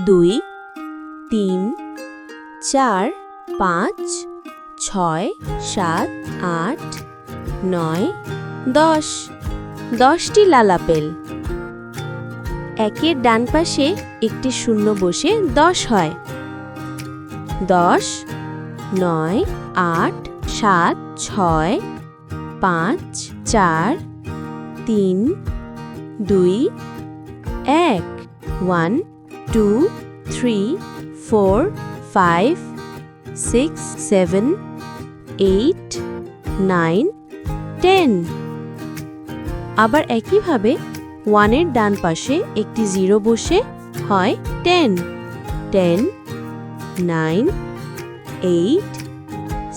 2 3 4 5 6 7 8 9 10 10টি লাল আপেল। একের ডান পাশে একটি শূন্য বসে 10 হয়। 10 9 8 7 6 5 4 3 2 1 1 2 3 4 5 6 7 8 9 10। আবার একইভাবে 1 এর ডান পাশে একটি 0 বসে হয় 10 10 9 8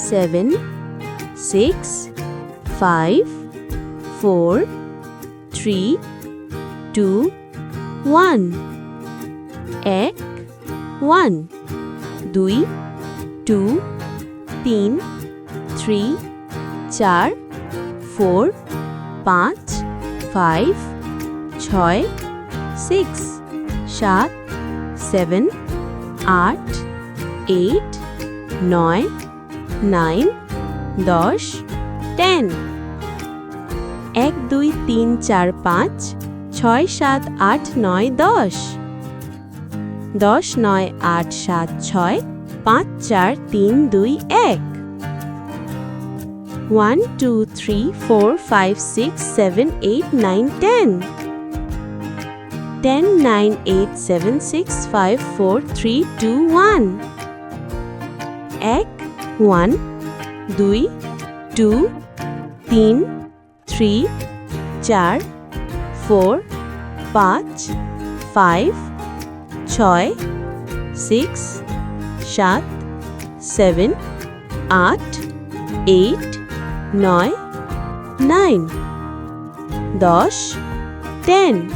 7 6 5 4 3 2 1 1 1 2 2 3 3 4 4 5 5 6 6 7 7 8 8 9 9 10 10। 1 2 3 4 5 6 7 8 9 10 10 9 8 7 6 5 4 3 2 1 1 2 3 4 5 6 7 8 9 10 10 9 8 7 6 5 4 3 2 1 1 1 2 2 3 3 4 4 5 5 6 6 7 7 8 8 9 9 10 10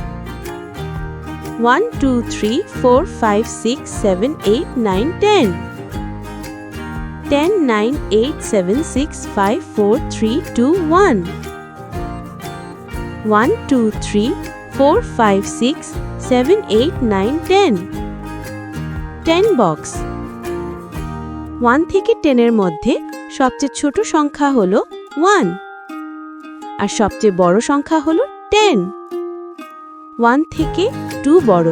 1 2 3 4 5 6 7 8 9 10 10 9 8 7 6 5 4 3 2 1 1 2 3 4 5 6 7 8 9 10 10 বক্স। 1 থেকে 10 এর মধ্যে সবচেয়ে ছোট সংখ্যা হলো 1 আর সবচেয়ে বড় সংখ্যা হলো 10। 1 থেকে 2 বড়,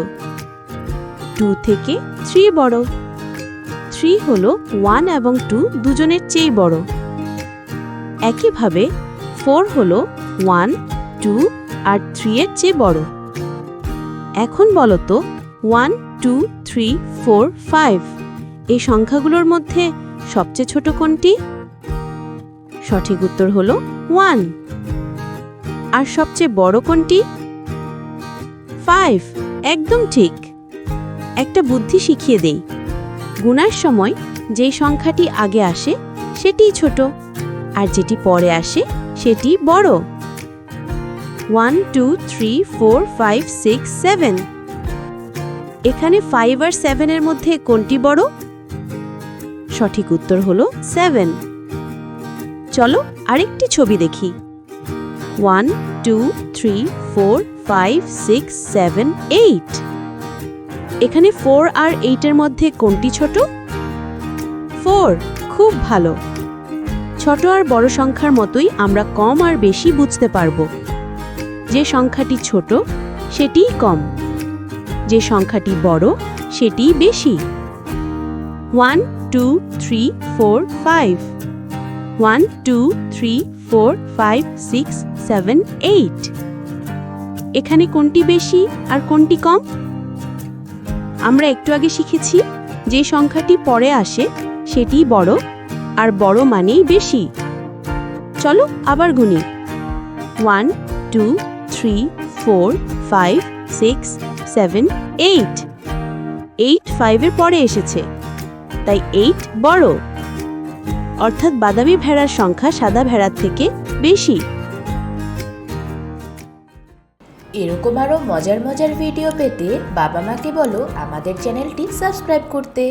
2 থেকে 3 বড়, 3 হলো 1 এবং 2 দুজনের চেয়ে বড়। একইভাবে 4 হলো 1 2 আর 3 এর চেয়ে বড়। এখন বলো তো 1 2 3 4 5 এই সংখ্যাগুলোর মধ্যে সবচেয়ে ছোট কোনটি? সঠিক উত্তর হলো 1। আর সবচেয়ে বড় কোনটি? 5। একদম ঠিক। একটা বুদ্ধি শিখিয়ে দেই। গুণার সময় যে সংখ্যাটি আগে আসে সেটিই ছোট আর যেটি পরে আসে সেটি বড়। 1 2 3 4 5 6 7 এখানে 5 আর 7 এর মধ্যে কোনটি বড়? সঠিক উত্তর হলো 7। চলো আরেকটি ছবি দেখি। 1 2 3 4 5 6 7 8 এখানে 4 আর 8 এর মধ্যে কোনটি ছোট? 4। খুব ভালো। ছোট আর বড় সংখ্যার মতোই আমরা কম আর বেশি বুঝতে পারবো। যে সংখ্যাটি ছোট সেটিই কম, যে সংখ্যাটি বড় সেটিই বেশি। 1 2 3 4 5 1 2 3 4 5 6 7 8 এখানে কোনটি বেশি আর কোনটি কম? আমরা একটু আগে শিখেছি যে সংখ্যাটি পরে আসে সেটিই বড় আর বড় মানেই বেশি। চলো আবার গুনি। 1 2 3 4 5 6 7 8 8 5 এর পরে এসেছে, তাই 8 বড়। অর্থাৎ বাদামি ভেড়ার সংখ্যা সাদা ভেড়ার থেকে বেশি। এরকম আরও মজার মজার ভিডিও পেতে বাবা মাকে বলো আমাদের চ্যানেলটি সাবস্ক্রাইব করতে।